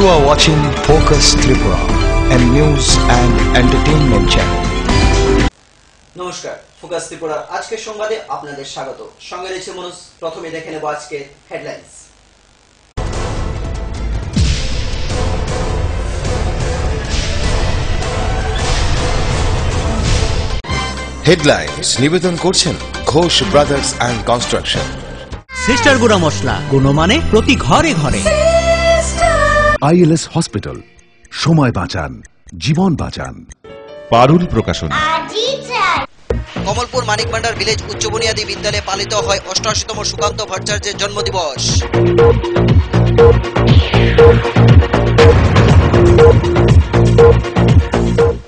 You are watching Focus Tripura, a news and entertainment channel. নমস্কার, focus Tripura আজকের সংবাদে আপনাদের স্বাগত। সঙ্গে রয়েছে মনোজ। প্রথমে দেখে নেব আজকে হেডলাইন্স। হেডলাইন্স নিবেদন করছেন Ghosh brothers and construction. Sister গুঁড়া মশলা গুণমানে প্রতি ঘরে ঘরে। ILS হসপিটাল, সময় বাঁচান, জীবন বাঁচান। পারুল প্রকাশন। কমলপুর মানিকভান্ডার ভিলেজ উচ্চ বুনিয়াদী বিদ্যালয়ে পালিত হয় 88তম সুকান্ত ভট্টাচার্যের জন্মদিবস।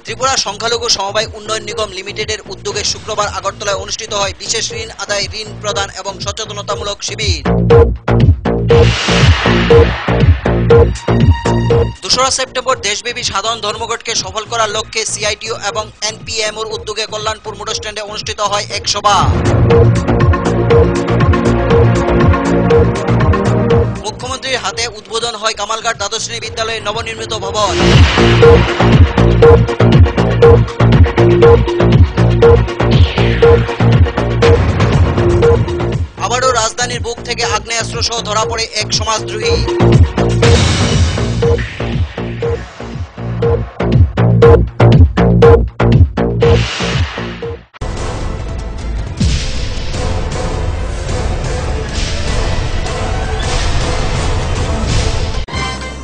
ত্রিপুরা সংখ্যালঘু সমবায় উন্নয়ন নিগম লিমিটেডের উদ্যোগে শুক্রবার আগরতলায় অনুষ্ঠিত হয় বিশেষ ঋণ আদায়, ঋণ প্রদান এবং সচেতনতামূলক শিবির। 2রা সেপ্টেম্বর দেশব্যাপী সাধারণ ধর্মঘটকে সফল করার লক্ষ্যে সিআইটিও এবং এনপিএমওর উদ্যোগে কল্যাণপুর মোটর স্ট্যান্ডে অনুষ্ঠিত হয় এক সভা। মুখ্যমন্ত্রীর হাতে উদ্বোধন হয় কামালঘাট দ্বাদশ শ্রেণী বিদ্যালয়ের নবনির্মিত ভবন। আবারও রাজধানীর বুক থেকে আগ্নেয়াস্ত্র সহ ধরা পড়ে এক সমাজদ্রোহী।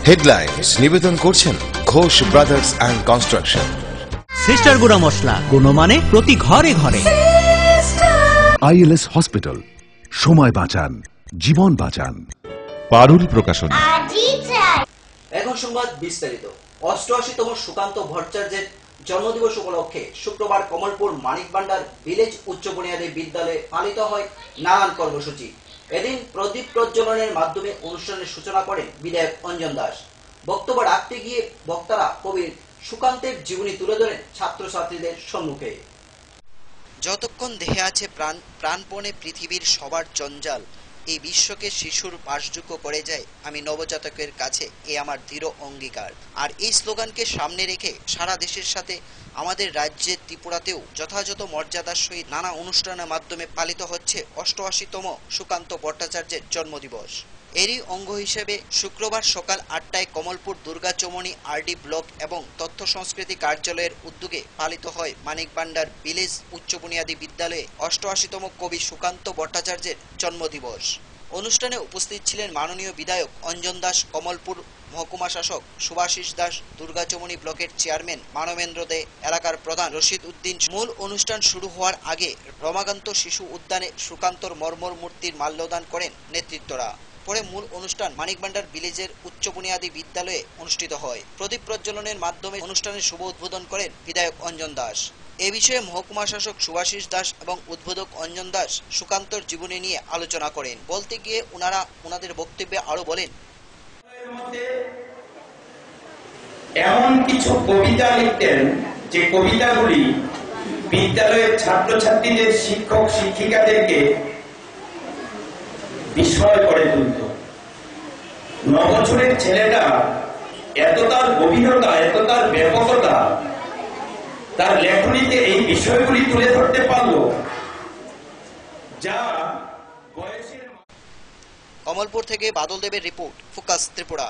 হেডলাইন্স নিবেদন করছেন Ghosh brothers and construction. Sister গুঁড়া মশলা গুণমানে প্রতি ঘরে ঘরে। ILS হসপিটাল, সময় বাঁচান, জীবন বাঁচান। পারুল প্রকাশন। এখন সংবাদ বিস্তারিত। 88তম সুকান্ত ভট্টাচার্যের জন্মদিবস উপলক্ষে শুক্রবার কমলপুর মানিকভান্ডার ভিলেজ উচ্চ বুনিয়াদী বিদ্যালয়ে পালিত হয় নানান কর্মসূচি। এদিন প্রদীপ প্রজ্বলনের মাধ্যমে অনুষ্ঠানের সূচনা করেন বিধায়ক অঞ্জন দাস। বক্তব্য রাখতে গিয়ে বক্তারা কবির সুকান্তের জীবনী তুলে ধরেন ছাত্রছাত্রীদের সম্মুখে। যতক্ষণ দেহে আছে প্রাণ, প্রাণপণে পৃথিবীর সবার জঞ্জাল এই বিশ্বকে শিশুর বাসযোগ্য করে যায় আমি নবজাতকের কাছে, এ আমার দৃঢ় অঙ্গীকার। আর এই স্লোগানকে সামনে রেখে সারা দেশের সাথে আমাদের রাজ্যের ত্রিপুরাতেও যথাযথ মর্যাদার সহিত নানা অনুষ্ঠানের মাধ্যমে পালিত হচ্ছে 88তম সুকান্ত ভট্টাচার্যের জন্মদিবস। এরই অঙ্গ হিসেবে শুক্রবার সকাল 8টায় কমলপুর দুর্গাচমনি আরডি ব্লক এবং তথ্য সংস্কৃতি কার্যালয়ের উদ্যোগে পালিত হয় মানিকভান্ডার ভিলেজ উচ্চ বুনিয়াদী বিদ্যালয়ে 88তম কবি সুকান্ত ভট্টাচার্যের জন্মদিবস। অনুষ্ঠানে উপস্থিত ছিলেন মাননীয় বিধায়ক অঞ্জন দাস, কমলপুর মহকুমা শাসক সুভাষিস দাস, দুর্গাচমনি ব্লকের চেয়ারম্যান মানবেন্দ্র দে, এলাকার প্রধান রশিদ উদ্দিন। মূল অনুষ্ঠান শুরু হওয়ার আগে রমাকান্ত শিশু উদ্যানে সুকান্তর মর্মর মূর্তির মাল্যদান করেন নেতৃত্বরা। পরে মূল অনুষ্ঠান মানিকভান্ডার ভিলেজের উচ্চ বুনিয়াদী বিদ্যালয়ে অনুষ্ঠিত হয়। প্রদীপ প্রজ্বলনের মাধ্যমে অনুষ্ঠানের শুভ উদ্বোধন করেন বিধায়ক অঞ্জন দাস। এ বিষয়ে মহকুমা শাসক সুভাষিস দাস এবং উদ্বোধক অঞ্জন দাস সুকান্তর জীবনী নিয়ে আলোচনা করেন। বলতে গিয়ে ওনাদের বক্তব্যে আরো বলেন, এমন কিছু কবিতা লিখতেন যে কবিতাগুলি বিদ্যালয়ের ছাত্রছাত্রীদের, শিক্ষক শিক্ষিকাদেরকে বিস্ময় করে তুলত। 9 বছরের ছেলেটা এত তার গভীরতা, এত তার ব্যাপকতা, তার লেখনীতে এই বিষয়গুলি তুলে ধরতে পারল যা বয়সের। কমলপুর থেকে বাদল দেবের রিপোর্ট, ফোকাস ত্রিপুরা।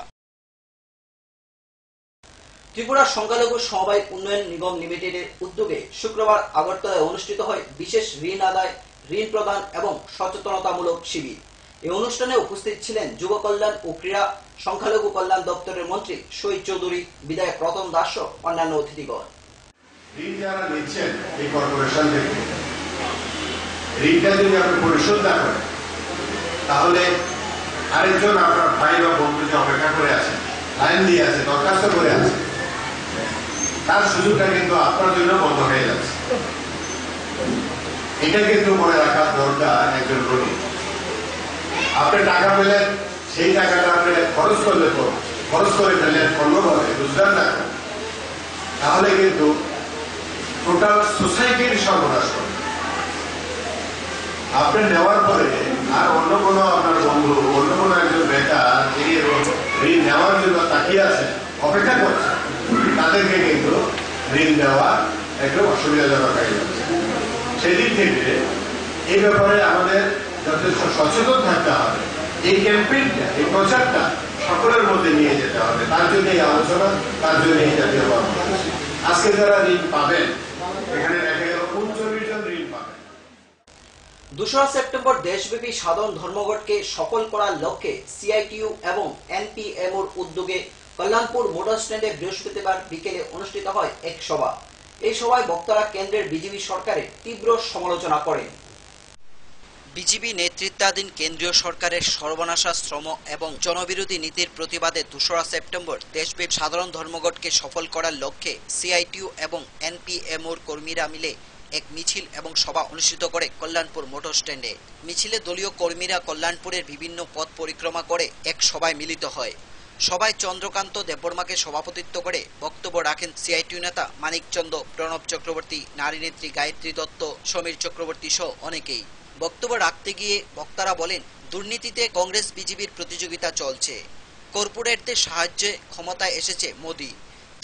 ত্রিপুরা সংখ্যালঘু সমবায় উন্নয়ন নিগম লিমিটেডের উদ্যোগে শুক্রবার আগরতলায় অনুষ্ঠিত হয় বিশেষ ঋণ আদায়, ঋণ প্রদান এবং সচেতনতামূলক শিবির। এই অনুষ্ঠানে উপস্থিত ছিলেন যুব কল্যাণ ও ক্রীড়া সংখ্যালঘু কল্যাণ দপ্তরের মন্ত্রী শহীদ চৌধুরী, বিধায়ক রতন দাস ও অন্যান্য অতিথিগণ। ঋণ যারা নিচ্ছেন এই কর্পোরেশন থেকে, ঋণটা যদি আপনি পরিশোধ না করেন তাহলে আরেকজন আপনার ভাই বা বন্ধু যে অপেক্ষা করে আছে, লাইন দিয়ে আছে, দরখাস্ত করে আছে, তার সুযোগটা কিন্তু আপনার জন্য বন্ধ হয়ে যাচ্ছে। এটা কিন্তু মনে রাখার দরকার একজন রোগী। আপনি টাকা পেলেন, সেই টাকাটা আপনি খরচ করে ফেললেন অন্যভাবে, রোজগার না করেন, তাহলে কিন্তু টোটাল সোসাইটির সর্বনাশ করে। আপনি নেওয়ার পরে আর অন্য কোনো আপনার বন্ধু, অন্য কোনো একজন বেকার যিনি ঋণ নেওয়ার জন্য তাকিয়ে আছে, একদম অসুবিধাজনক হয়ে যাচ্ছে। সেদিক থেকে এই ব্যাপারে আমাদের যথেষ্ট সচেতন থাকতে হবে। এই ক্যাম্পেইনটা, এই প্রচারটা সকলের মধ্যে নিয়ে যেতে হবে। তার জন্য এই আলোচনা, তার জন্য এই জাতীয় কর্মসূচি। আজকে যারা ঋণ পাবেন, এখানে দেখা গেল 39 জন ঋণ পাবেন। 2 সেপ্টেম্বর দেশব্যাপী সাধারণ ধর্মঘটকে সফল করার লক্ষ্যে সিআইটিইউ এবং এনপিএমওর উদ্যোগে কল্যাণপুর মোটর স্ট্যান্ডে বৃহস্পতিবার বিকেলে অনুষ্ঠিত হয় এক সভা। এই সভায় বক্তারা কেন্দ্রের বিজেপি সরকারের তীব্র সমালোচনা করেন। বিজেপি নেতৃত্বাধীন কেন্দ্রীয় সরকারের সর্বনাশা শ্রম এবং জনবিরোধী নীতির প্রতিবাদে 2 সেপ্টেম্বর দেশব্যাপী সাধারণ ধর্মঘটকে সফল করার লক্ষ্যে সিআইটিইউ এবং এনপিএমওর কর্মীরা মিলে এক মিছিল এবং সভা অনুষ্ঠিত করে কল্যাণপুর মোটর স্ট্যান্ডে। মিছিলে দলীয় কর্মীরা কল্যাণপুরের বিভিন্ন পথ পরিক্রমা করে এক সভায় মিলিত হয়। সভায় চন্দ্রকান্ত দেববর্মাকে সভাপতিত্ব করে বক্তব্য রাখেন সিআইটিইউ নেতা মানিকচন্দ, প্রণব চক্রবর্তী, নারী নেত্রী গায়ত্রী দত্ত, সমীর চক্রবর্তী সহ অনেকেই। বক্তব্য রাখতে গিয়ে বক্তারা বলেন, দুর্নীতিতে কংগ্রেস বিজেপির প্রতিযোগিতা চলছে। কর্পোরেটদের সাহায্যে ক্ষমতায় এসেছে মোদি,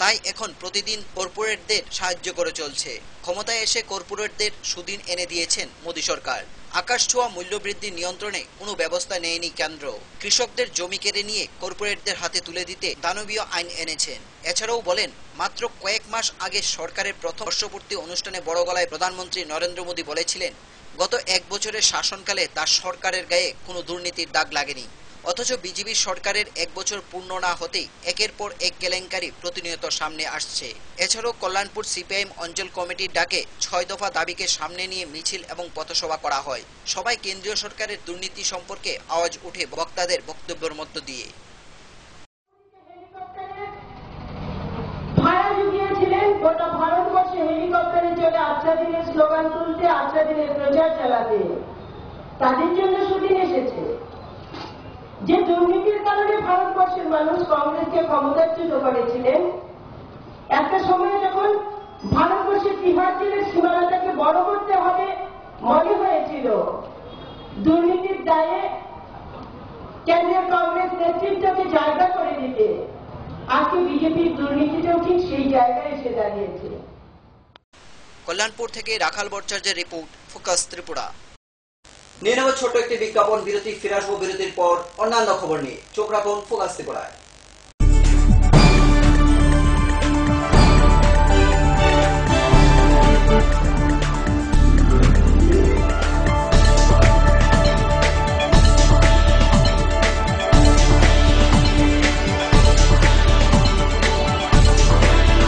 তাই এখন প্রতিদিন কর্পোরেটদের সাহায্য করে চলছে। ক্ষমতায় এসে কর্পোরেটদের সুদিন এনে দিয়েছেন মোদি সরকার। আকাশ ছোঁয়া মূল্যবৃদ্ধি নিয়ন্ত্রণে কোনো ব্যবস্থা নেয়নি কেন্দ্র। কৃষকদের জমি কেড়ে নিয়ে কর্পোরেটদের হাতে তুলে দিতে দানবীয় আইন এনেছেন। এছাড়াও বলেন, মাত্র কয়েক মাস আগে সরকারের প্রথম বর্ষপূর্তি অনুষ্ঠানে বড় গলায় প্রধানমন্ত্রী নরেন্দ্র মোদি বলেছিলেন, গত 1 বছরের শাসনকালে তার সরকারের গায়ে কোনো দুর্নীতির দাগ লাগেনি। অথচ বিজেপি সরকারের 1 বছর পূর্ণ না হতেই একের পর এক কেলেঙ্কারি প্রতিনিয়ত সামনে আসছে। এছাড়াও কল্যাণপুর সিপিআইএম অঞ্চল কমিটির ডাকে 6 দফা দাবিকে সামনে নিয়ে মিছিল এবং পথসভা করা হয়। সবাই কেন্দ্রীয় সরকারের দুর্নীতি সম্পর্কে আওয়াজ উঠে বক্তাদের বক্তব্যের মধ্য দিয়ে। গোটা ভারতবর্ষে হেলিকপ্টারে চলে আচ্ছা দিনের স্লোগান তুলতে, আচ্ছা দিনের প্রচার চালাতে, তাদের জন্য সুদিন এসেছে। যে দুর্নীতির কারণে ভারতবর্ষের মানুষ কংগ্রেসকে ক্ষমতাচ্যুত করেছিলেন, একটা সময় যখন ভারতবর্ষের তিহার জেলের সীমানাটাকে বড় করতে হবে মনে হয়েছিল, দুর্নীতির দায়ে কেন্দ্রীয় কংগ্রেস নেতৃত্বকে জায়গা করে দিতে আজকে বিজেপির দুর্নীতিটাও ঠিক সেই জায়গায় এসে দাঁড়িয়েছে। কল্যাণপুর থেকে রাখাল ভট্টাচার্যের রিপোর্ট, ফোকাস ত্রিপুরা। নিয়ে নেব ছোট্ট একটি বিজ্ঞাপন বিরতি। ফিরে আসবো বিরতির পর অন্যান্য খবর নিয়ে। চোখ রাখুন ফোকাস ত্রিপুরায়।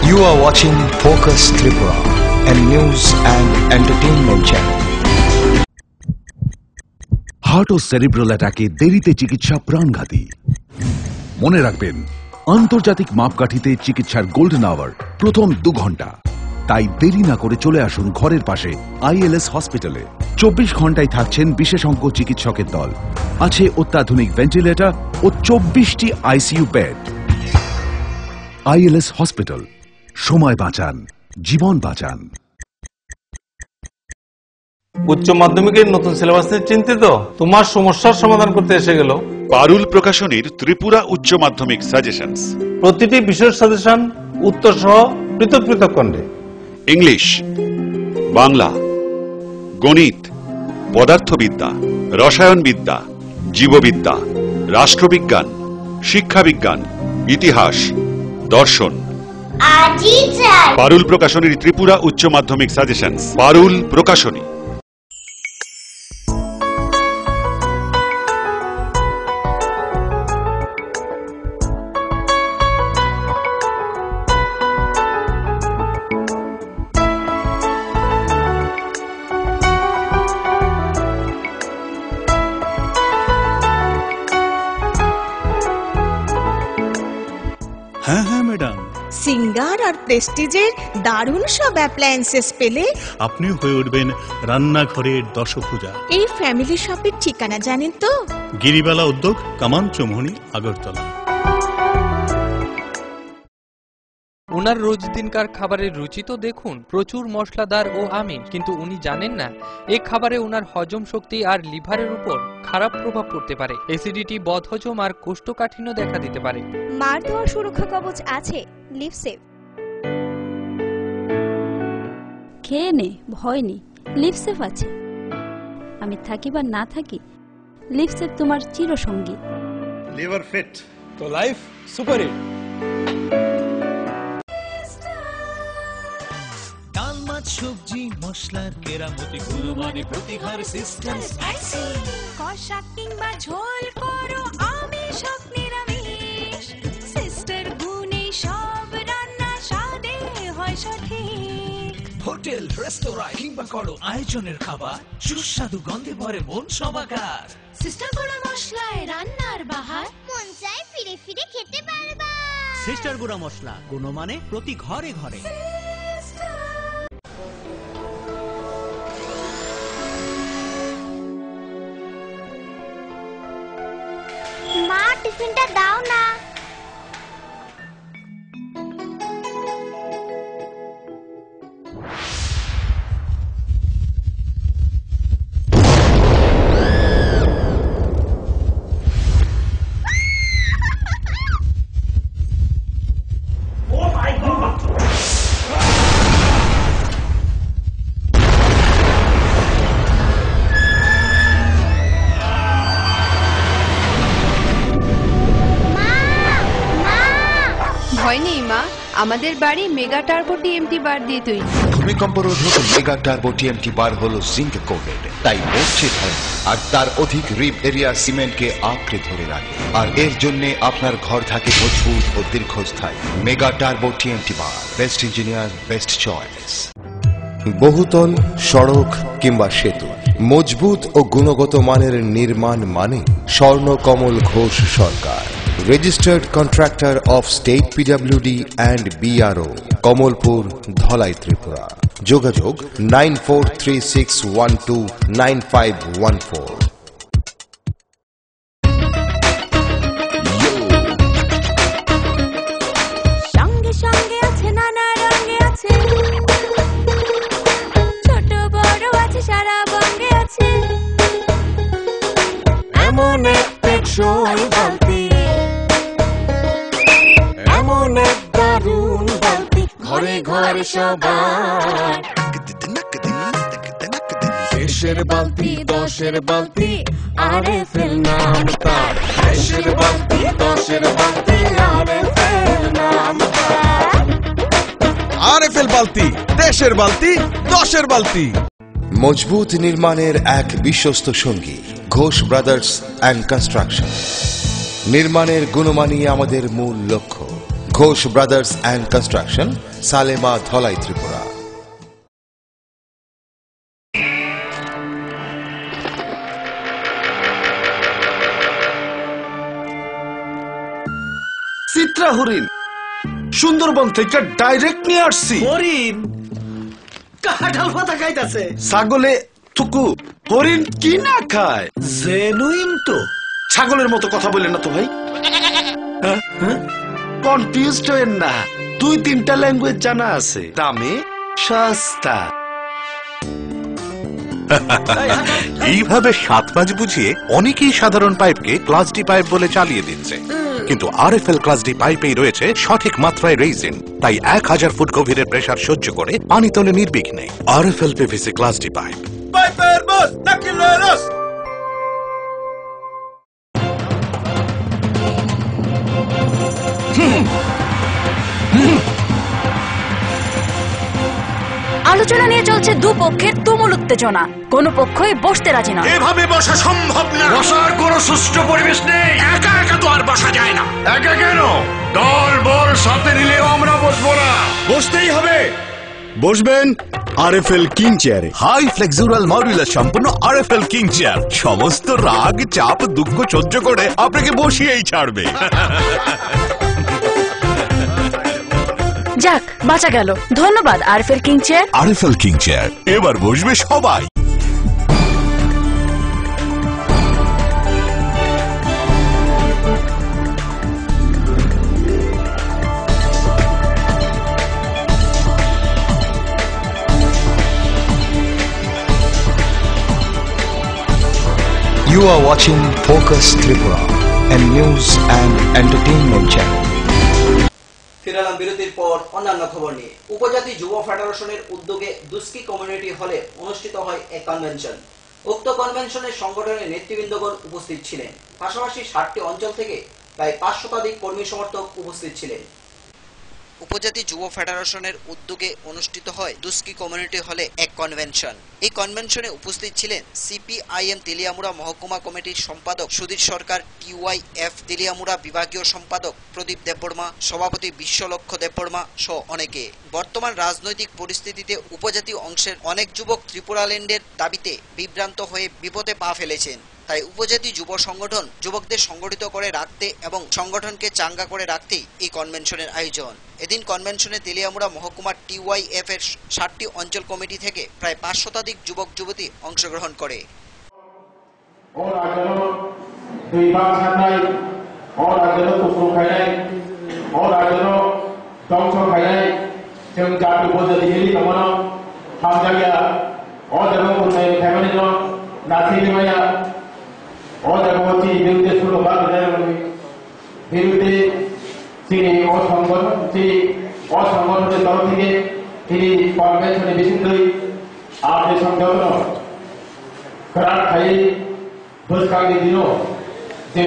You are watching Focus Tripura, a news and entertainment channel. Heart ও সেরিব্রাল অ্যাটাকে দেরিতে চিকিৎসা প্রাণঘাতী। মনে রাখবেন, আন্তর্জাতিক মাপকাঠিতে চিকিৎসার গোল্ডেন আওয়ার প্রথম 2 ঘন্টা। তাই দেরি না করে চলে আসুন ঘরের পাশে আইএলএস হসপিটালে। 24 ঘন্টায় থাকছেন বিশেষজ্ঞ চিকিৎসকের দল। আছে অত্যাধুনিক ভেন্টিলেটর ও 24টি আইসিইউ বেড। আইএলএস হসপিটাল, সময় বাঁচান, জীবন বাঁচান। উচ্চ মাধ্যমিকের নতুন সিলেবাস নিয়ে চিন্তিত? তোমার সমস্যার সমাধান করতে এসে গেল পারুল প্রকাশনীর ত্রিপুরা উচ্চ মাধ্যমিক সাজেশনস। প্রতিটি বিষয়ের সাজেশন উত্তর সহ পৃথক পৃথক খণ্ডে। ইংলিশ, বাংলা, গণিত, পদার্থবিদ্যা, রসায়নবিদ্যা, জীববিদ্যা, রাষ্ট্রবিজ্ঞান, শিক্ষাবিজ্ঞান, ইতিহাস, দর্শন। পারুল প্রকাশনীর ত্রিপুরা উচ্চ মাধ্যমিক সাজেশনস। পারুল প্রকাশনী। হ্যাঁ হ্যাঁ ম্যাডাম, সিঙ্গার আর প্রেস্টিজের দারুণ সব অ্যাপ্লায়েন্সেস পেলে আপনিও হয়ে উঠবেন রান্নাঘরের দশভুজা। এই ফ্যামিলি শপের ঠিকানা জানেন তো? গিরিবালা উদ্যোগ, কামান চৌমুহনী, আগরতলা। ওনার রোজ দিনকার খাবারের রুচি তো দেখুন, প্রচুর মশলাদার ও আমিষ। কিন্তু উনি জানেন না এই খাবারে ওনার হজম শক্তি আর লিভারের উপর খারাপ প্রভাব পড়তে পারে। অ্যাসিডিটি, বদহজম আর কোষ্ঠকাঠিন্য দেখা দিতে পারে। মার দেওয়া সুরক্ষা কবচ আছে লিভসেভ। খেয়ে নে, ভয় নেই, লিপসেফ আছে। আমি থাকি বা না থাকি, লিপসেফ তোমার চিরসঙ্গী। লিভার ফিট তো লাইফ সুপার হিট। ডাল মাছ সবজি মশলার কেরামতি গুণমানে প্রতিঘর সিস্টেম স্পাইসি। কষা কিংবা ঝোল করো আমিষ হোক নিরামিষ, সিস্টার গুণে সব রান্না স্বাদে হয় সঠিক। হোটেল রেস্তোরাঁ কিংবা করো আয়োজনের খাবার, সুস্বাদু গন্ধে ভরে মন সমাকার। সিস্টার গুঁড়া মশলায় রান্নার বাহার, মন চাই ফিরে ফিরে খেতে পারবা। সিস্টার গুঁড়া মশলা, গুণমানে প্রতি ঘরে ঘরে। মা, টিফিনটা দাও না। ভয় নেই মা, আমাদের বাড়ি মেগা টার্বো টিএমটি বার দিয়ে তৈরি। ভূমিকম্প রোধক মেগা টার্বো টিএমটি বার হলো জিঙ্ক কোটেড, তাই মরছে ধরে আর তার অধিক রিপ এরিয়া সিমেন্টকে আঁকড়ে ধরে রাখে, আর এর জন্য আপনার ঘর থাকে মজবুত ও দীর্ঘস্থায়ী। মেগা টার্বো টিএমটি বার, বেস্ট ইঞ্জিনিয়ার, বেস্ট চয়েস। বহুতল, সড়ক কিংবা সেতু, মজবুত ও গুণগত মানের নির্মাণ মানে Swarnakamal Ghosh Sarkar, registered contractor of state PWD and BRO, Kamalpur, Dhalai, Tripura. যোগাযোগ 9436129514। সঙ্গে সঙ্গে আছে, নানা রঙে আছে, ছোট বড় আছে, সারা বঙ্গে আছে। এমন এক টেকসই বালতি, এমন এক দারুণ বালতি, ঘরে ঘরে সবার। দেশের বালতি, দশের বালতি, আরএফএল নাম তার। দেশের বালতি, দশের বালতি, আরএফএল নাম তার। আরএফএল বালতি, দেশের বালতি, দশের বালতি। মজবুত নির্মাণের এক বিশ্বস্ত সঙ্গী, ঘোষ ব্রাদার্স অ্যান্ড কনস্ট্রাকশন। নির্মাণের গুণমানই আমাদের মূল লক্ষ্য। Ghosh brothers and construction, Salema, Dhalai, Tripura. Chitra হরিণ সুন্দরবন থেকে ডাইরেক্ট নিয়ে আসছি। হরিণ কাঁঠাল পাতা খাইতাছে। ছাগলে থুকু, হরিণ কি না খায়? জেনুইন তো। ছাগলের মতো কথা বলেন না তো ভাই, কনফিউজড হয়েন না। 2-3টা ল্যাঙ্গুয়েজ জানা আছে, দামে সস্তা। এইভাবে 7-5 বুঝিয়ে অনেকেই সাধারণ পাইপকে ক্লাস ডি পাইপ বলে চালিয়ে দিচ্ছে, কিন্তু আরএফএল ক্লাস ডি পাইপেই রয়েছে সঠিক মাত্রায় রেইজিন, তাই 1000 ফুট গভীরের প্রেসার সহ্য করে পানি তোলে নির্বিঘ্নে। RFL PVC class D pipe. পাইপের বস নাকিলেরস। আলোচনা নিয়ে চলছে দুপক্ষের তুমুল উত্তেজনা, কোন পক্ষই বসতে রাজি নয়। এভাবে বসা সম্ভব না, বসার কোনো সুষ্ঠু পরিবেশ নেই। একা একা তো আর বসা যায় না। একা কেন, দল বল সাথে নিলেও আমরা বসবো না, বসতেই হবে। বসবেন আরএফএল কিং চেয়ারে। হাই ফ্লেক্সুরাল মডুলার সম্পন্ন আরএফএল কিং চেয়ার সমস্ত রাগ, চাপ, দুঃখ সহ্য করে আপনাকে বসিয়েই ছাড়বে। যাক, বাঁচা গেল। ধন্যবাদ RFL king chair. RFL king chair, এবার বসবে সবাই। You are watching Focus Tripura, a news and entertainment channel. ফিরে এলাম বিরতির পর অন্যান্য খবর নিয়ে। উপজাতি যুব ফেডারেশনের উদ্যোগে দুস্কি কমিউনিটি হলে অনুষ্ঠিত হয় এক কনভেনশন। উক্ত কনভেনশনে সংগঠনের নেতৃবৃন্দগণ উপস্থিত ছিলেন। পাশাপাশি 60টি অঞ্চল থেকে প্রায় 5 শতাধিক কর্মী সমর্থক উপস্থিত ছিলেন। উপজাতি যুব ফেডারেশনের উদ্যোগে অনুষ্ঠিত হয় দুস্কি কমিউনিটি হলে এক কনভেনশন। এই কনভেনশনে উপস্থিত ছিলেন সিপিআইএম তেলিয়ামুড়া মহকুমা কমিটির সম্পাদক সুধীর সরকার, টিওয়াইএফ তেলিয়ামুড়া বিভাগীয় সম্পাদক প্রদীপ দেববর্মা, সভাপতি বিশ্বলক্ষ্য দেববর্মা সহ অনেকে। বর্তমান রাজনৈতিক পরিস্থিতিতে উপজাতি অংশের অনেক যুবক ত্রিপুরাল্যান্ডের দাবিতে বিভ্রান্ত হয়ে বিপদে পা ফেলেছেন। তাই উপজাতি যুব সংগঠন যুবকদের সংগঠিত করে রাখতে এবং সংগঠনকে চাঙ্গা করে রাখতেই এই কনভেনশনের আয়োজন। এদিন কনভেনশনে তেলিয়ামুড়া মহকুমার টিওয়াইএফ এর 60টি অঞ্চল কমিটি থেকে প্রায় 5 শতাধিক যুবক যুবতী অংশগ্রহণ করে। অজাগতি বিরুদ্ধে ষোলো বিরুদ্ধে তিনি অসংগঠনের তরফ থেকে তিনি কনভেনশনে বিশুদ্ধই আপনি সংগঠন খরাক খাই বসকাঙ্গি দিন যে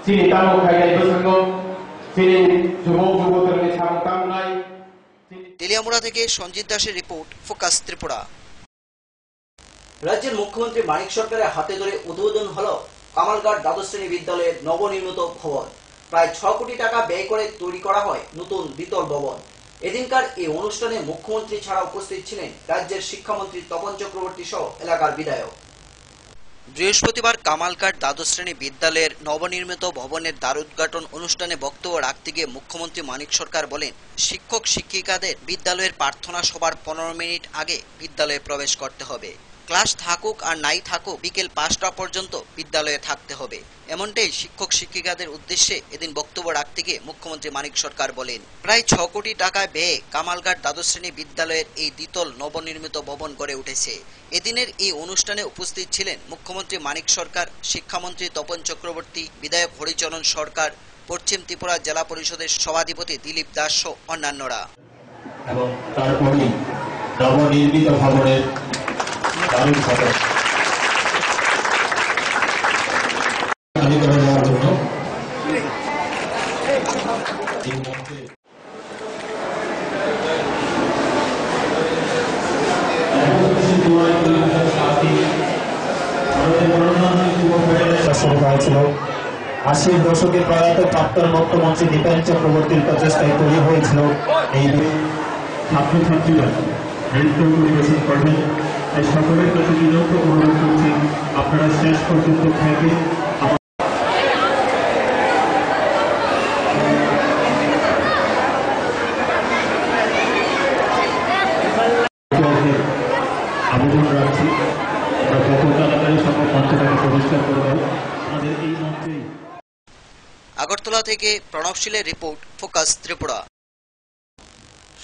তিনি তামুক খাই বসঙ্গ তিনি যুবক যুবকের সামকাম নাই। তেলিয়ামুড়া থেকে সঞ্জিত দাসের রিপোর্ট, ফোকাস ত্রিপুরা। রাজ্যের মুখ্যমন্ত্রী মানিক সরকারের হাতে ধরে উদ্বোধন হল কামালঘাট দ্বাদশ শ্রেণী বিদ্যালয়ের নবনির্মিত ভবন। প্রায় 6 কোটি টাকা ব্যয় করে তৈরি করা হয় নতুন দ্বিতল ভবন। এদিনকার এই অনুষ্ঠানে মুখ্যমন্ত্রী ছাড়া উপস্থিত ছিলেন রাজ্যের শিক্ষামন্ত্রী তপন চক্রবর্তী সহ এলাকার বিধায়ক। বৃহস্পতিবার কামালঘাট দ্বাদশ শ্রেণী বিদ্যালয়ের নবনির্মিত ভবনের দ্বারোদ্ঘাটন অনুষ্ঠানে বক্তব্য রাখতে গিয়ে মুখ্যমন্ত্রী মানিক সরকার বলেন, শিক্ষক শিক্ষিকাদের বিদ্যালয়ের প্রার্থনা সভার 15 মিনিট আগে বিদ্যালয়ে প্রবেশ করতে হবে। ক্লাস থাকুক আর নাই থাকুক বিকেল 5টা পর্যন্ত বিদ্যালয়ে থাকতে হবে। এমনটাই শিক্ষক শিক্ষিকাদের উদ্দেশ্যে এদিন বক্তব্য রাখতে গিয়ে মুখ্যমন্ত্রী মানিক সরকার বলেন, প্রায় 6 কোটি টাকা ব্যয়ে কামালঘাট দ্বাদশ শ্রেণী বিদ্যালয়ের এই দ্বিতল নবনির্মিত ভবন গড়ে উঠেছে। এদিনের এই অনুষ্ঠানে উপস্থিত ছিলেন মুখ্যমন্ত্রী মানিক সরকার, শিক্ষামন্ত্রী তপন চক্রবর্তী, বিধায়ক হরিচরণ সরকার, পশ্চিম ত্রিপুরা জেলা পরিষদের সভাধিপতি দিলীপ দাস সহ অন্যান্যরা। এবং তারপরে নবনির্মিত ভবনের দারুণ ভবন খালি করে দেওয়ার জন্য শুরু হয়েছিল। 80-এর দশকের প্রয়াত প্রাক্তন মুখ্যমন্ত্রী দীপেন চক্রবর্তীর প্রচেষ্টায় তৈরি হয়েছিল এই ছাত্রছাত্রীরা নৃত্য পরিবেশন করবেন। তাই সকলের কাছে বিনম্র অনুরোধ করছি, আপনারা শেষ পর্যন্ত থেকে আবেদন রাখছি, আমরা যত তাড়াতাড়ি সম্ভব মঞ্চটাকে পরিষ্কার করে দেব। আমাদের এই মঞ্চেই আগরতলা থেকে প্রণবশীলের রিপোর্ট, ফোকাস ত্রিপুরা।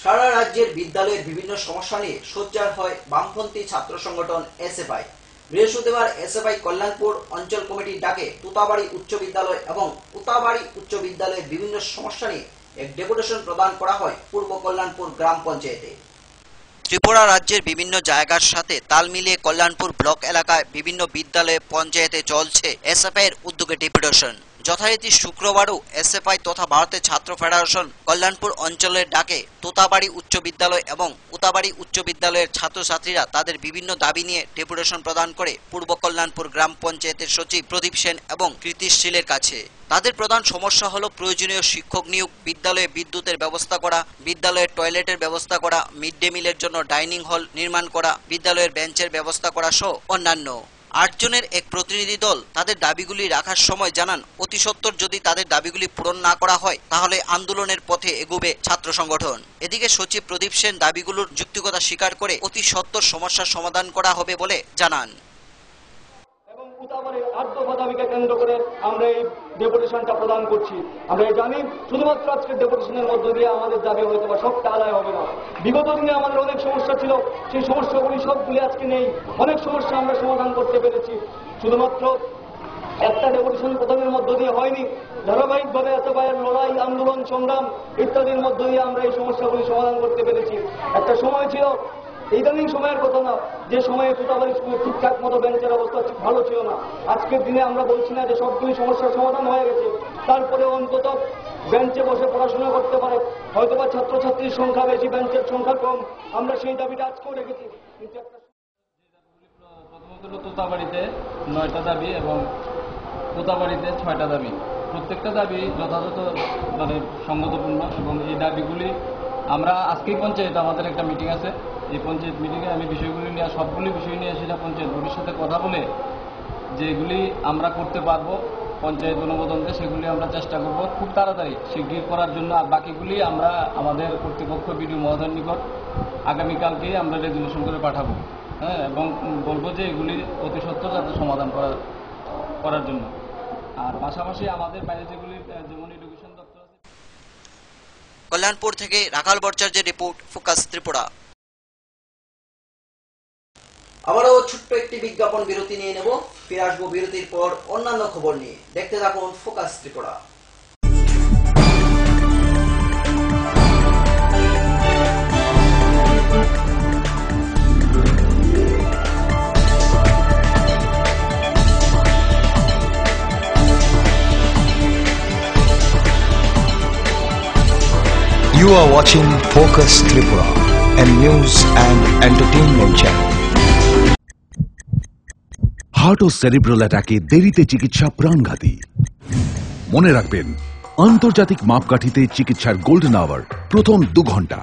সারা রাজ্যের বিদ্যালয়ের বিভিন্ন সমস্যা নিয়ে সোচ্চার হয় বামপন্থী ছাত্র সংগঠন এসএফআই। বৃহস্পতিবার এসএফআই কল্যাণপুর অঞ্চল কমিটির ডাকে তুতাবাড়ি উচ্চ বিদ্যালয় এবং উতাবাড়ি উচ্চ বিদ্যালয়ের বিভিন্ন সমস্যা নিয়ে এক ডেপুটেশন প্রদান করা হয় পূর্ব কল্যাণপুর গ্রাম পঞ্চায়েতে। ত্রিপুরা রাজ্যের বিভিন্ন জায়গার সাথে তাল মিলিয়ে কল্যাণপুর ব্লক এলাকায় বিভিন্ন বিদ্যালয়ে পঞ্চায়েতে চলছে এসএফআই এর উদ্যোগে ডেপুটেশন। যথারীতি শুক্রবারও এসএফআই তথা ভারতের ছাত্র ফেডারেশন কল্যাণপুর অঞ্চলের ডাকে তোতাবাড়ি উচ্চ বিদ্যালয় এবং উতাবাড়ি উচ্চ বিদ্যালয়ের ছাত্রছাত্রীরা তাদের বিভিন্ন দাবি নিয়ে ডেপুটেশন প্রদান করে পূর্ব কল্যাণপুর গ্রাম পঞ্চায়েতের সচিব প্রদীপ সেন এবং কৃতিশীলের কাছে। তাদের প্রধান সমস্যা হলো প্রয়োজনীয় শিক্ষক নিয়োগ, বিদ্যালয়ে বিদ্যুতের ব্যবস্থা করা, বিদ্যালয়ের টয়লেটের ব্যবস্থা করা, মিড ডে মিলের জন্য ডাইনিং হল নির্মাণ করা, বিদ্যালয়ের বেঞ্চের ব্যবস্থা করা সহ অন্যান্য। 8 জনের এক প্রতিনিধি দল তাদের দাবিগুলি রাখার সময় জানান, অতি সত্বর যদি তাদের দাবিগুলি পূরণ না করা হয় তাহলে আন্দোলনের পথে এগোবে ছাত্র সংগঠন। এদিকে সচিব প্রদীপ সেন দাবিগুলোর যৌক্তিকতা স্বীকার করে অতি সত্বর সমস্যার সমাধান করা হবে বলে জানান। উতাবাড়ির আর্দ্রবাদাবিকে কেন্দ্র করে আমরা এই ডেপুটেশনটা প্রদান করছি। আমরা জানি শুধুমাত্র আজকের ডেপুটেশনের মধ্য দিয়ে আমাদের দাবি হয়তো বা সবটা আদায় হবে না। বিগত দিনে আমাদের অনেক সমস্যা ছিল, সেই সমস্যাগুলি সবগুলি আজকে নেই। অনেক সমস্যা আমরা সমাধান করতে পেরেছি। শুধুমাত্র একটা ডেপুটেশন প্রদানের মধ্য দিয়ে হয়নি, ধারাবাহিক সামাজিকভাবে এত ভাইয়ের লড়াই, আন্দোলন, সংগ্রাম ইত্যাদির মধ্য দিয়ে আমরা এই সমস্যাগুলি সমাধান করতে পেরেছি। একটা সময় ছিল, ইদানিং সময়ের কথা না, যে সময়ে কোটাবাড়ি স্কুলে ঠিকঠাক মতো বেঞ্চের অবস্থা ভালো ছিল না। আজকের দিনে আমরা বলছি না যে সবগুলি সমস্যার সমাধান হয়ে গেছে, তারপরে অন্তত বেঞ্চে বসে পড়াশোনা করতে পারে। হয়তোবা ছাত্রছাত্রীর সংখ্যা বেশি, বেঞ্চের সংখ্যা কম, আমরা সেই দাবিটা আজকেও রেখেছি। কিন্তু প্রথমত তোতাবাড়িতে 9টা দাবি এবং তোতাবাড়িতে 6টা দাবি। প্রত্যেকটা দাবি যথাযথ সঙ্গতপূর্ণ এবং এই দাবিগুলি আমরা আজকেই পঞ্চায়েত আমাদের একটা মিটিং আছে, এই পঞ্চায়েত মিটিংয়ে আমি বিষয়গুলি নিয়ে সবগুলি বিষয় নিয়ে সেটা পঞ্চায়েত বোর্ডের সাথে কথা বলে যেগুলি আমরা করতে পারবো পঞ্চায়েত অনুমোদন দিয়ে সেগুলি আমরা চেষ্টা করব খুব তাড়াতাড়ি শিগগির করার জন্য। আর বাকিগুলি আমরা আমাদের কর্তৃপক্ষ বিডিও মহোদয়ের নিকট আগামীকালকেই আমরা রেজুলেশন করে পাঠাবো, হ্যাঁ, এবং বলবো যে এগুলি অতি সত্বর যাতে সমাধান করার জন্য। আর পাশাপাশি আমাদের বাইরে যেগুলি যেমন এডুকেশন দপ্তর আছে। কল্যাণপুর থেকে রাখাল ভট্টাচার্যের রিপোর্ট, ফোকাস ত্রিপুরা। আবারও ছোট্ট একটি বিজ্ঞাপন বিরতি নিয়ে নেব, ফিরে আসবো বিরতির পর অন্যান্য খবর নিয়ে। দেখতে থাকুন focus Tripura. You are watching Focus Tripura, a news and entertainment channel. Heart ও সেরিব্রাল অ্যাটাকে দেরিতে চিকিৎসা প্রাণঘাতী। মনে রাখবেন, আন্তর্জাতিক মাপকাঠিতে চিকিৎসার গোল্ডেন আওয়ার প্রথম 2 ঘন্টা।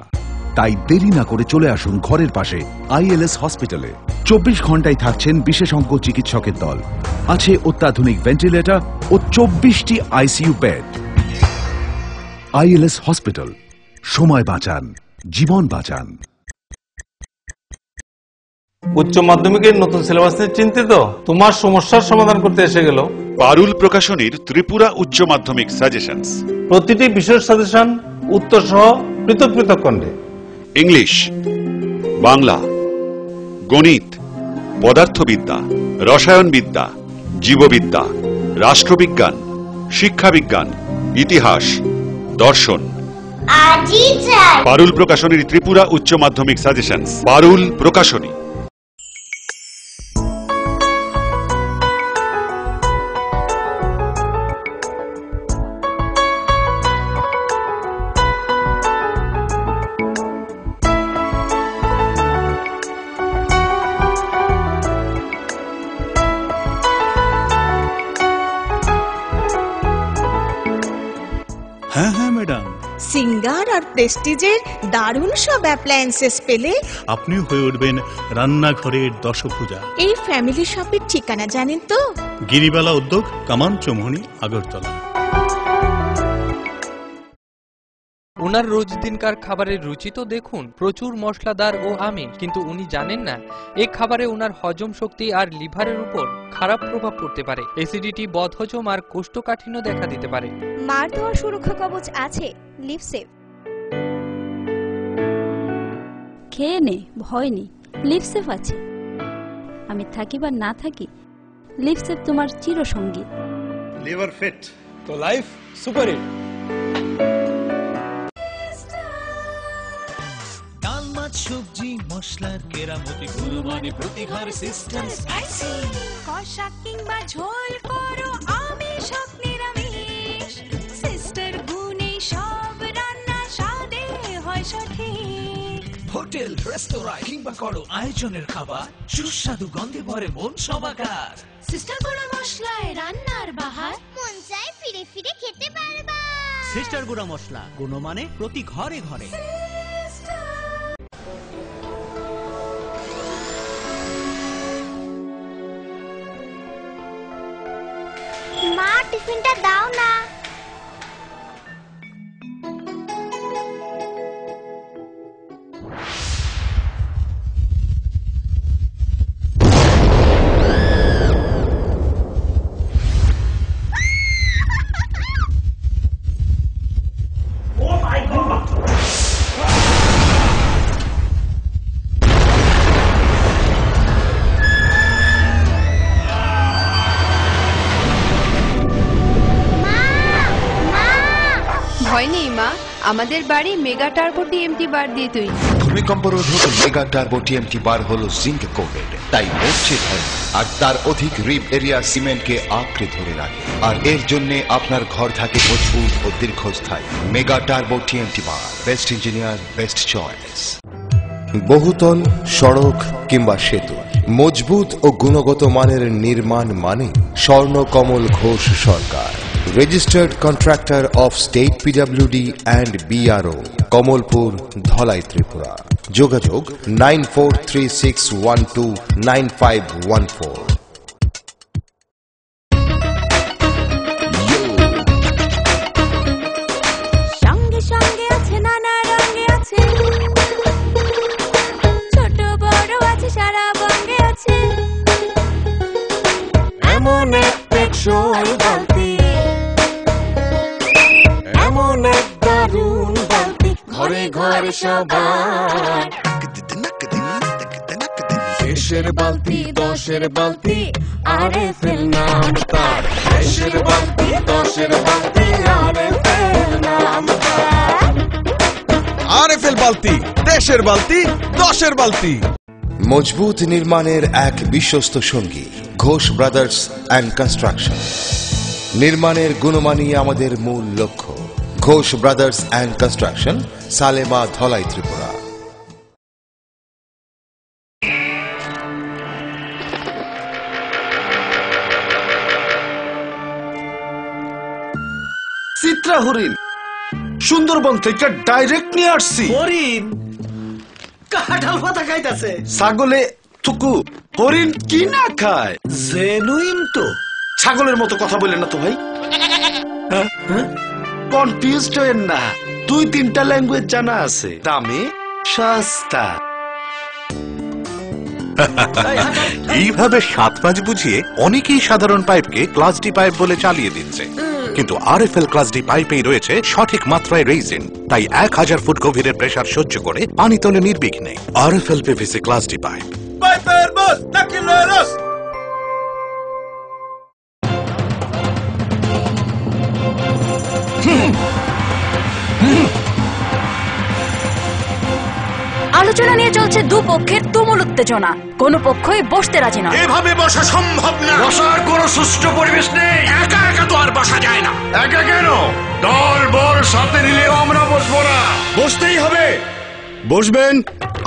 তাই দেরি না করে চলে আসুন ঘরের পাশে আইএলএস হসপিটালে। 24 ঘন্টায় থাকছেন বিশেষজ্ঞ চিকিৎসকের দল, আছে অত্যাধুনিক ভেন্টিলেটর ও 24টি আইসিইউ বেড। আইএলএস হসপিটাল, সময় বাঁচান, জীবন বাঁচান। উচ্চ মাধ্যমিকের নতুন সিলেবাস নিয়ে চিন্তিত? তোমার সমস্যার সমাধান করতে এসে গেল পারুল প্রকাশনীর ত্রিপুরা উচ্চ মাধ্যমিক সাজেশনস। প্রতিটি বিষয়ের সাজেশন উত্তর সহ পৃথক পৃথক খণ্ডে। ইংলিশ, বাংলা, গণিত, পদার্থবিদ্যা, রসায়নবিদ্যা, জীববিদ্যা, রাষ্ট্রবিজ্ঞান, শিক্ষাবিজ্ঞান, ইতিহাস, দর্শন। পারুল প্রকাশনীর ত্রিপুরা উচ্চ মাধ্যমিক সাজেশনস। পারুল প্রকাশনী। হ্যাঁ হ্যাঁ ম্যাডাম, সিঙ্গার আর প্রেস্টিজের দারুণ সব অ্যাপ্লায়েন্সেস পেলে আপনিও হয়ে উঠবেন রান্নাঘরের দশভুজা। এই ফ্যামিলি শপের ঠিকানা জানেন তো? গিরিবালা উদ্যোগ, কামান চৌমুহনী, আগরতলা। ওনার রোজ দিনকার খাবারের রুচি তো দেখুন, প্রচুর মশলাদার ও আমিষ, কিন্তু উনি জানেন না এই খাবারে ওনার হজম শক্তি আর লিভারের উপর খারাপ প্রভাব পড়তে পারে। অ্যাসিডিটি, বদহজম আর কোষ্ঠকাঠিন্য দেখা দিতে পারে। মার দেওয়ার সুরক্ষা কবচ আছে লিভসেভ। খেয়ে নে, ভয় নেই, লিভসেভ আছে। আমি থাকি বা না থাকি, লিভসেভ তোমার চিরসঙ্গী। লিভার ফিট তো লাইফ সুপার হিট। ডাল, মাছ, সবজি, মশলার কেরামতি, গুণমানে প্রতিঘার সিস্টেম স্পাইসি। কষা কিংবা ঝোল করো আমিষ হোক নিরামিষ, সিস্টার গুণে সব রান্না স্বাদে হয় সঠিক। হোটেল, রেস্তোরাঁ কিংবা করো আয়োজনের খাবার, সুস্বাদু গন্ধে ভরে মন সবাকার। সিস্টার গুঁড়া মশলায় রান্নার বাহার, মন চায় ফিরে ফিরে খেতে পারবা। সিস্টার গুঁড়া মশলা, গুণমানে প্রতি ঘরে ঘরে। মা, টিফিনটা দাও না। মা ভয় নেই মা, আমাদের বাড়ি মেগা টার্বো টিএমটি বার দিয়ে তৈরি। ভূমিকম্প রোধক মেগা টার্বো টিএমটি বার হলো জিঙ্ক কোটেড, তাই নড়ছে ভয়, আর তার অধিক রিপ এরিয়া সিমেন্টকে আঁকড়ে ধরে রাখে, আর এর জন্য আপনার ঘর থাকে মজবুত ও দীর্ঘস্থায়ী। মেগা টার্বো টিএমটি বার, বেস্ট ইঞ্জিনিয়ার, বেস্ট চয়েস। বহুতল, সড়ক কিংবা সেতু, মজবুত ও গুণগত মানের নির্মাণ মানে Swarnakamal Ghosh Sarkar, registered contractor of state PWD and BRO, Kamalpur, Dhalai, Tripura. যোগাযোগ 9436129514। সঙ্গে সঙ্গে আছে, নানা রঙে আছে, ছোট বড় আছে, সারা বঙ্গে আছে, এমন এক টেকসই বালতি, এমন এক দারুণ বালতি, ঘরে ঘরে সবার। দেশের বালতি, দশের বালতি, আরএফএল নাম তার। দেশের বালতি, দশের বালতি, আরএফএল নাম তার। আরএফএল বালতি, দেশের বালতি, দশের বালতি। মজবুত নির্মাণের এক বিশ্বস্ত সঙ্গী ঘোষ ব্রাদার্স অ্যান্ড কনস্ট্রাকশন। নির্মাণের গুণমানই আমাদের মূল লক্ষ্য। Ghosh brothers and construction, Salema, Dhalai, Tripura. Chitra হরিণ সুন্দরবন থেকে ডাইরেক্ট নিয়ে আসছি। হরিণ কাঁঠাল পাতা খাইতাছে। ছাগলে থুকু, হরিণ কি না খায়? জেনুইন তো। ছাগলের মতো কথা বলেন না তো ভাই। কনফিউজড হয়েন না, 2-3টা ল্যাঙ্গুয়েজ জানা আছে, দামে সস্তা। এইভাবে 7 পাঁচ বুঝিয়ে অনেকেই সাধারণ পাইপকে ক্লাস ডি পাইপ বলে চালিয়ে দিচ্ছে, কিন্তু আরএফএল ক্লাস ডি পাইপেই রয়েছে সঠিক মাত্রায় রেজিন, তাই 1000 ফুট গভীরের প্রেসার সহ্য করে পানি তোলে নির্বিঘ্নে। RFL PVC class D pipe. পাইপের বস নাকিলেরস। আলোচনা নিয়ে চলছে দুপক্ষের তুমুল উত্তেজনা, কোনো পক্ষই বসতে রাজি নয়। এভাবে বসা সম্ভব না, বসার কোনো সুষ্ঠু পরিবেশ নেই। একা একা তো আর বসা যায় না। একা কেন, দল বল সাথে নিলেও আমরা বসবো না। বসতেই হবে। বসবেন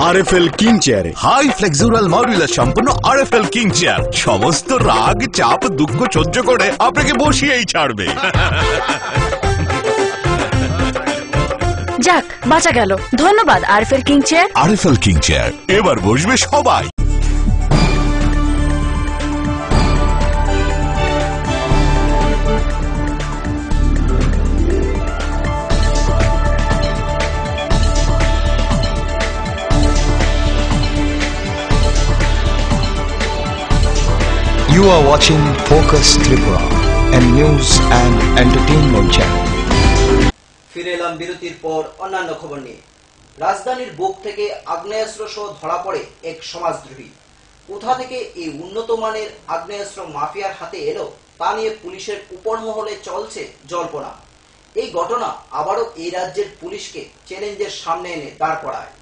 আরএফএল কিং চেয়ারে। হাই ফ্লেক্সুরাল মডুলার সম্পন্ন আরএফএল কিং চেয়ার সমস্ত রাগ, চাপ, দুঃখ সহ্য করে আপনাকে বসিয়েই ছাড়বে। যাক, বাঁচা গেল। ধন্যবাদ RFL king chair. RFL king chair, এবার বসবে সবাই। You are watching Focus Tripura, a news and entertainment channel. ফিরে এলাম বিরতির পর অন্যান্য খবর নিয়ে। রাজধানীর বুক থেকে আগ্নেয়াস্ত্র সহ ধরা পড়ে এক সমাজদ্রোহী। কোথা থেকে এই উন্নত মানের আগ্নেয়াস্ত্র মাফিয়ার হাতে এলো তা নিয়ে পুলিশের উপর মহলে চলছে জল্পনা। এই ঘটনা আবারও এই রাজ্যের পুলিশকে চ্যালেঞ্জের সামনে এনে দাঁড় করায়।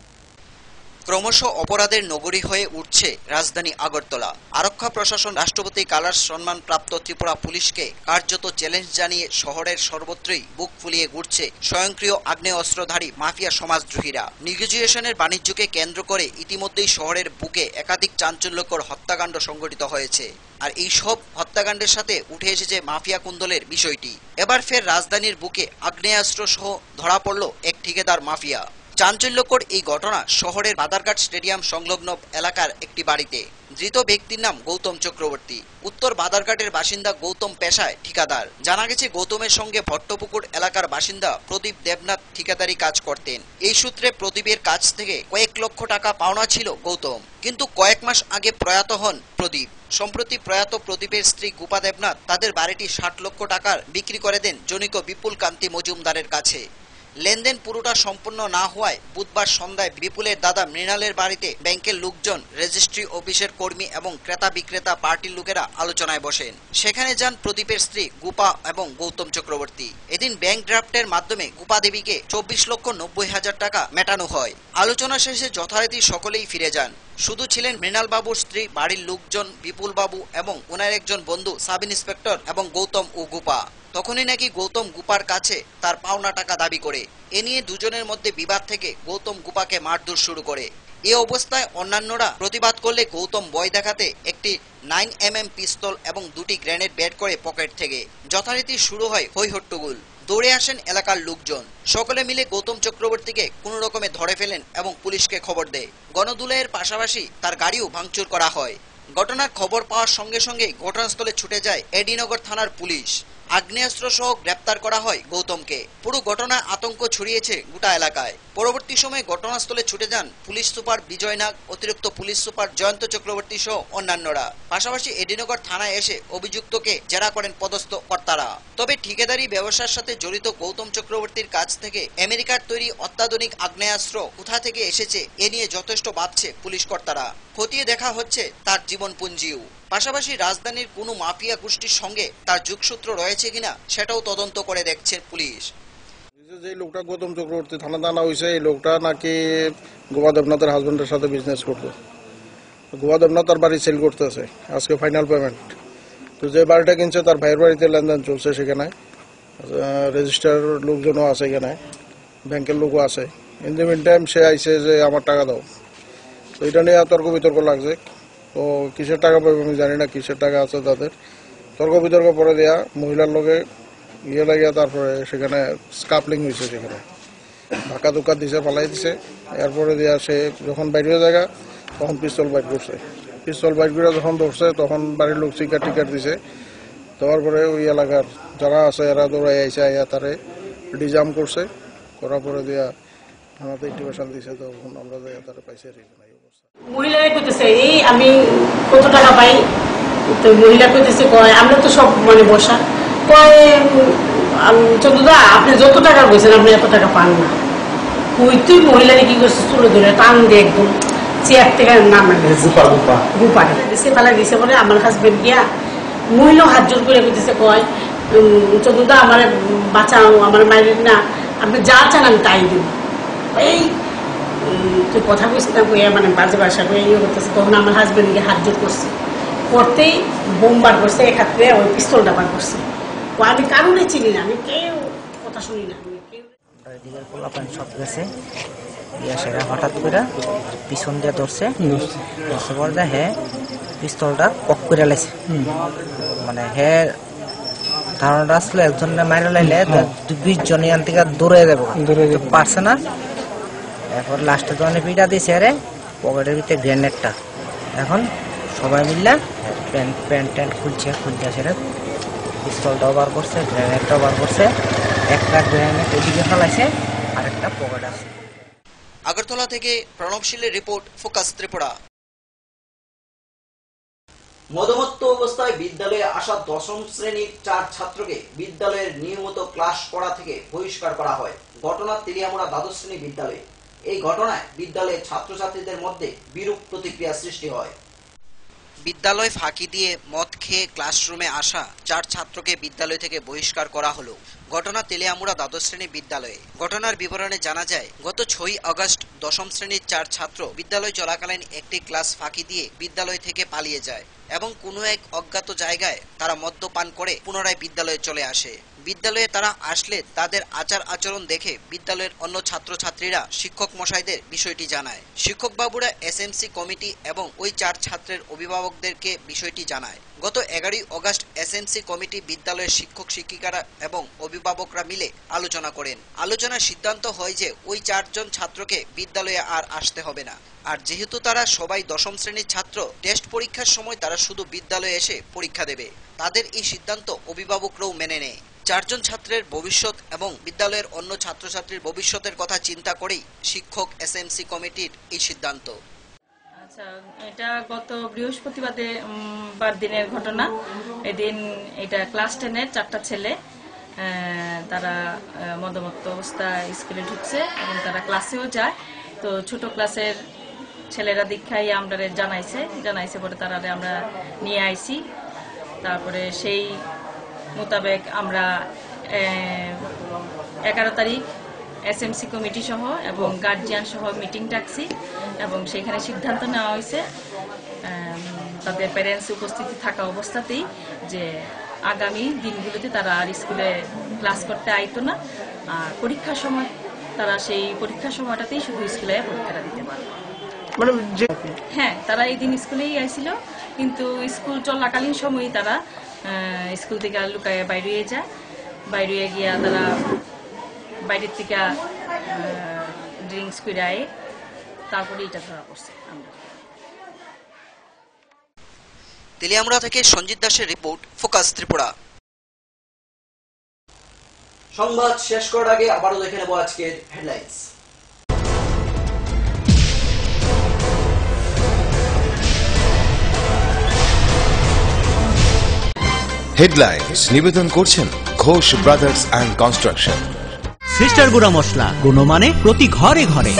ক্রমশ অপরাধের নগরী হয়ে উঠছে রাজধানী আগরতলা। আরক্ষা প্রশাসন রাষ্ট্রপতি কালার সম্মানপ্রাপ্ত ত্রিপুরা পুলিশকে কার্যত চ্যালেঞ্জ জানিয়ে শহরের সর্বত্রই বুক ফুলিয়ে ঘুরছে স্বয়ংক্রিয় আগ্নেয়াস্ত্রধারী মাফিয়া সমাজদ্রোহীরা। নেগোসিয়েশনের বাণিজ্যকে কেন্দ্র করে ইতিমধ্যেই শহরের বুকে একাধিক চাঞ্চল্যকর হত্যাকাণ্ড সংঘটিত হয়েছে। আর এই সব হত্যাকাণ্ডের সাথে উঠে এসেছে মাফিয়া কুন্দলের বিষয়টি। এবার ফের রাজধানীর বুকে আগ্নেয়াস্ত্র সহ ধরা পড়ল এক ঠিকাদার মাফিয়া। চাঞ্চল্যকর এই ঘটনা শহরের বাদারঘাট স্টেডিয়াম সংলগ্ন এলাকার একটি বাড়িতে। ধৃত ব্যক্তির নাম গৌতম চক্রবর্তী। উত্তর বাদারঘাটের বাসিন্দা গৌতম পেশায় ঠিকাদার। জানা গেছে গৌতমের সঙ্গে ভট্টপুকুর এলাকার বাসিন্দা প্রদীপ দেবনাথ ঠিকাদারি কাজ করতেন। এই সূত্রে প্রদীপের কাছ থেকে কয়েক লক্ষ টাকা পাওনা ছিল গৌতম, কিন্তু কয়েক মাস আগে প্রয়াত হন প্রদীপ। সম্প্রতি প্রয়াত প্রদীপের স্ত্রী গোপা দেবনাথ তাদের বাড়িটি 60 লক্ষ টাকার বিক্রি করে দেন জনৈক বিপুল কান্তি মজুমদারের কাছে। লেনদেন পুরোটা সম্পূর্ণ না হওয়ায় বুধবার সন্ধ্যায় বিপুলের দাদা মৃণালের বাড়িতে ব্যাংকের লোকজন, রেজিস্ট্রি অফিসের কর্মী এবং ক্রেতা বিক্রেতা পার্টির লোকেরা আলোচনায় বসেন। সেখানে যান প্রদীপের স্ত্রী গোপা এবং গৌতম চক্রবর্তী। এদিন ব্যাংক ড্রাফটের মাধ্যমে গোপা দেবীকে 24,90,000 টাকা মেটানো হয়। আলোচনা শেষে যথারীতি সকলেই ফিরে যান। শুধু ছিলেন মৃণাল বাবুর স্ত্রী, বাড়ির লোকজন, বিপুল বাবু এবং ওনার একজন বন্ধু সাব ইন্সপেক্টর এবং গৌতম ও গোপা। তখনই নাকি গৌতম গোপার কাছে তার পাওনা টাকা দাবি করে। এ নিয়ে দুজনের মধ্যে বিবাদ থেকে গৌতম গোপাকে মারধর শুরু করে। এ অবস্থায় অন্যান্যরা প্রতিবাদ করলে গৌতম ভয় দেখাতে একটি 9mm পিস্তল এবং 2টি গ্রেনেড বের করে পকেট থেকে। যথারীতি শুরু হয় হইহট্টগোল। দৌড়ে আসেন এলাকার লোকজন। সকলে মিলে গৌতম চক্রবর্তীকে কোনো রকমে ধরে ফেলেন এবং পুলিশকে খবর দেয়। গণদুলাইয়ের পাশাপাশি তার গাড়িও ভাঙচুর করা হয়। ঘটনার খবর পাওয়ার সঙ্গে সঙ্গে ঘটনাস্থলে ছুটে যায় এডিনগর থানার পুলিশ। আগ্নেয়াস্ত্র সহ গ্রেপ্তার করা হয় গৌতমকে। পুরো ঘটনায় আতঙ্ক ছড়িয়েছে গোটা এলাকায়। পরবর্তী সময়ে ঘটনাস্থলে ছুটে যান পুলিশ সুপার বিজয় নাগ, অতিরিক্ত পুলিশ সুপার জয়ন্ত চক্রবর্তী সহ অন্যান্যরা। পাশাপাশি এডিনগর থানায় এসে অভিযুক্তকে জেরা করেন পদস্থ কর্তারা। তবে ঠিকাদারি ব্যবসার সাথে জড়িত গৌতম চক্রবর্তীর কাছ থেকে আমেরিকার তৈরি অত্যাধুনিক আগ্নেয়াস্ত্র কোথা থেকে এসেছে এ নিয়ে যথেষ্ট ভাবছে পুলিশ কর্তারা। খতিয়ে দেখা হচ্ছে তার জীবনপুঞ্জিও। পাশাপাশি রাজধানীর কোনো মাফিয়া গোষ্ঠীর সঙ্গে তার যোগসূত্র রয়েছে কিনা সেটাও তদন্ত করে দেখছে পুলিশ। যে লোকটা গৌতম চক্রবর্তী থানা জানা হয়েছে, এই লোকটা নাকি গোপা দেবনাথের হাজবেন্ডের সাথে বিজনেস করতো। গোপা দেবনাথ তার বাড়ি সেল করতেছে, আজকে ফাইনাল পেমেন্ট। তো যে বাড়িটা কিনছে তার ভাইয়ের বাড়িতে লেনদেন চলছে, সেখানে রেজিস্টার লোকজনও আছে, এখানে ব্যাংকের লোকও আছে। ইন দ্য মিন টাইম সে আইসে যে আমার টাকা দাও। তো এটা নিয়ে তর্ক বিতর্ক লাগছে। তো কিসের টাকা পাবে আমি জানি না, কিসের টাকা আছে তাদের। তর্ক বিতর্ক পরে দেয়া মহিলার লোকে ইয়ে লাগিয়া তারপরে সেখানে স্কাপলিং হয়েছে, সেখানে ধাক্কা ধুক্কা দিছে, পালাই দিছে। এরপরে দেয়া সে যখন বাইরে জায়গা তখন পিস্তল বাইট করছে। পিস্তল বাইট করে যখন ধরছে তখন বাড়ির লোক চিকার টিকার দিছে। দেওয়ার পরে ওই এলাকার যারা আছে এরা দৌড়াই আইসে, আইয়া তারে ডিজাম করছে। করার পরে দেয়া আমাদের ইন্টিমেশন দিছে, তখন আমরা যাই তারা পাইছে। মহিলারা কইতেছে এই আমি কত টাকা পাই, তো মহিলা কইতেছে কয় আমরা তো সব মানে বসা কয় চন্দ্রদা আপনি যত টাকা বলছেন আপনি এত টাকা পান না। ওই তুই মহিলারে কি করছিস, তুলে ধরে টান দিয়ে একদম চেয়ার থেকে নামে গুপারে সে ফেলা দিয়েছে। বলে আমার হাজবেন্ড গিয়া মহিলা হাত জোর করে কইতেছে কয় চন্দ্রদা আমার বাঁচাও, আমার মায়ের না, আপনি যা চান আমি তাই দেব। এই তুই কথা বলছিলাম মানে বাজে বাসা করে ইয়ে করতেছে। তখন আমার হাজবেন্ডকে হাত জোর করছে, করতেই বোম বার করছে, এক হাতে ওই পিস্তলটা বার করছে। আমি কারণে চিনি না, আমি কেউ কথা শুনি না। সব গেছে হঠাৎ করে পিছন দিয়ে ধরছে, বলতে হ্যাঁ পিস্তলটা কক করে লাইছে। মানে হ্যাঁ ধারণাটা আসলে একজনের মাইরে লাইলে 20 জন এখান থেকে দৌড়ে যাবো, পারছে না। এরপর লাস্টে তো অনেক পিঠা দিয়েছে আরে পকেটের ভিতরে গ্রেনেডটা। এখন সবাই মিললে প্যান্ট ট্যান্ট খুলছে সেটা পিস্তলটাও বার করছে, গ্রেনেডটাও বার করছে। একটা গ্রেনেড এদিকে ফেলাইছে, আরেকটা পকেট আছে। আগরতলা থেকে প্রণবশীলের রিপোর্ট, ফোকাস ত্রিপুরা। মদমত্ত অবস্থায় বিদ্যালয়ে আসা 10ম শ্রেণীর 4 ছাত্রকে বিদ্যালয়ের নিয়মিত ক্লাস করা থেকে বহিষ্কার করা হয়। ঘটনা তেলিয়ামুড়া দ্বাদশ শ্রেণী বিদ্যালয়ে। এই ঘটনায় বিদ্যালয়ের ছাত্রছাত্রীদের মধ্যে বিরূপ প্রতিক্রিয়া সৃষ্টি হয়। বিদ্যালয় ফাঁকি দিয়ে মদ খেয়ে ক্লাসরুমে আসা 4 ছাত্রকে বিদ্যালয় থেকে বহিষ্কার করা হলো। ঘটনা তেলিয়ামুড়া দ্বাদশ শ্রেণী বিদ্যালয়ে। ঘটনার বিবরণে জানা যায়, গত 6 আগস্ট 10ম শ্রেণীর 4 ছাত্র বিদ্যালয় চলাকালীন একটি ক্লাস ফাঁকি দিয়ে বিদ্যালয় থেকে পালিয়ে যায় এবং কোনো এক অজ্ঞাত জায়গায় তারা মদ্যপান করে পুনরায় বিদ্যালয়ে চলে আসে। বিদ্যালয়ে তারা আসলে তাদের আচার আচরণ দেখে বিদ্যালয়ের অন্য ছাত্রছাত্রীরা শিক্ষক মশাইদের বিষয়টি জানায়। শিক্ষক বাবুরা এসএমসি কমিটি এবং ওই 4 ছাত্রের অভিভাবকদেরকে বিষয়টি জানায়। গত 11 আগস্ট এসএমসি কমিটি বিদ্যালয়ের শিক্ষক শিক্ষিকারা এবং অভিভাবকরা মিলে আলোচনা করেন। আলোচনার সিদ্ধান্ত হয় যে ওই 4 জন ছাত্রকে বিদ্যালয়ে আর আসতে হবে না। আর যেহেতু তারা সবাই 10ম শ্রেণীর ছাত্র, টেস্ট পরীক্ষার সময় তারা শুধু বিদ্যালয়ে এসে পরীক্ষা দেবে। তাদের এই সিদ্ধান্ত অভিভাবকরাও মেনে নেয়। 4 জন ছাত্রের ভবিষ্যৎ এবং বিদ্যালয়ের অন্য ছাত্রছাত্রীর ভবিষ্যতের কথা চিন্তা করেই শিক্ষক এসএমসি কমিটির এই সিদ্ধান্ত। আচ্ছা, এটা গত বৃহস্পতিবার দিনের ঘটনা। এদিন এটা ক্লাস 10-এর 4টা ছেলে তারা মদমত্ত অবস্থায় স্কুলে ঢুকছে এবং তারা ক্লাসেও যায়। তো ছোট ক্লাসের ছেলেরা দীক্ষাই আমরা জানাইছে পরে তারা আমরা নিয়ে আইছি। তারপরে সেই মোতাবেক আমরা 11 তারিখ এসএমসি কমিটি সহ এবং গার্জিয়ান সহ মিটিং ডাকছি এবং সেখানে সিদ্ধান্ত নেওয়া হয়েছে তাদের প্যারেন্টস উপস্থিতি থাকা অবস্থাতেই যে আগামী দিনগুলোতে তারা আর স্কুলে ক্লাস করতে আইতো না, আর পরীক্ষার সময় তারা সেই পরীক্ষার সময়টাতেই শুধু স্কুলে পরীক্ষাটা দিতে পারবে। হ্যাঁ, তারা এই দিন স্কুলেই আইছিল, কিন্তু স্কুল চলাকালীন সময়ই তারা স্কুল থেকে লুকায় বাইরে যায়। বাইরে গিয়া তারা বাইরের থেকে ড্রিঙ্কস করে আয়, তারপরে এটা ধরা পড়ছে। আমরা তেলিয়ামুড়া থেকে সঞ্জিত দাসের রিপোর্ট, ফোকাস ত্রিপুরা। সংবাদ শেষ করার আগে আবারও দেখে নেব আজকের হেডলাইন্স। হেডলাইন্স নিবেদন করছেন Ghosh brothers and construction. Sister গুঁড়া মশলা, গুণমানে প্রতি ঘরে ঘরে।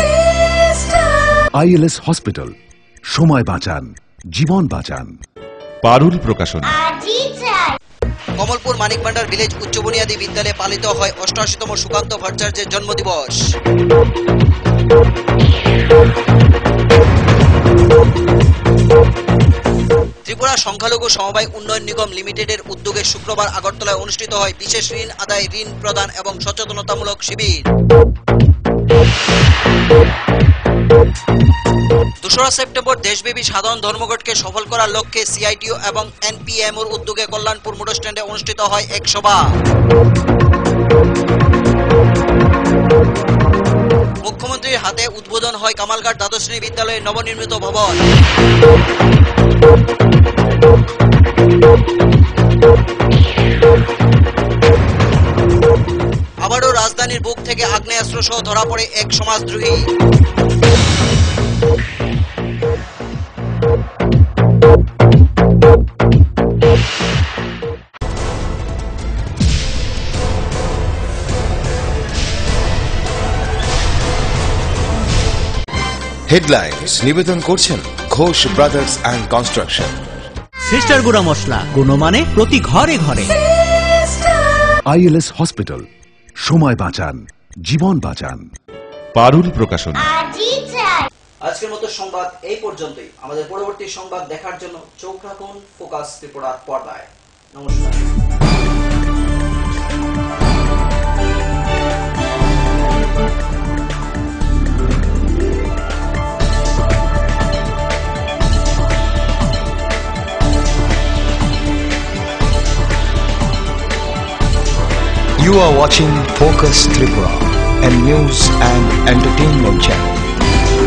আইএলএস হসপিটাল, সময় বাঁচান, জীবন বাঁচান। পারুল প্রকাশন। কমলপুর মানিকবান্ডার ভিলেজ উচ্চ বুনিয়াদী বিদ্যালয়ে পালিত হয় 88তম সুকান্ত ভট্টাচার্যের জন্মদিবস। ত্রিপুরা সংখ্যালঘু সমবায় উন্নয়ন নিগম লিমিটেডের উদ্যোগে শুক্রবার আগরতলায় অনুষ্ঠিত হয় বিশেষ ঋণ আদায়, ঋণ প্রদান এবং সচেতনতামূলক শিবির। 2রা সেপ্টেম্বর দেশব্যাপী সাধারণ ধর্মঘটকে সফল করার লক্ষ্যে সিআইটিও এবং এনপিএমওর উদ্যোগে কল্যাণপুর মোটর স্ট্যান্ডে অনুষ্ঠিত হয় এক সভা। মুখ্যমন্ত্রীর হাতে উদ্বোধন হয় কামালঘাট দ্বাদশ শ্রেণী বিদ্যালয়ের নবনির্মিত ভবন। আবারও রাজধানীর বুক থেকে আগ্নেয়াস্ত্র সহ ধরা পড়ে এক সমাজদ্রোহী। হেডলাইন্স নিবেদন করছেন Ghosh brothers and construction. Sister গুঁড়া মশলা, গুণমানে প্রতি ঘরে ঘরে। আইএলএস হসপিটাল, সময় বাঁচান, জীবন বাঁচান। পারুল প্রকাশন। আজকের মতো সংবাদ এই পর্যন্তই। আমাদের পরবর্তী সংবাদ দেখার জন্য চোখ রাখুন ফোকাস ত্রিপুরার পর্দায়। নমস্কার। You are watching Focus Tripura, a news and entertainment channel.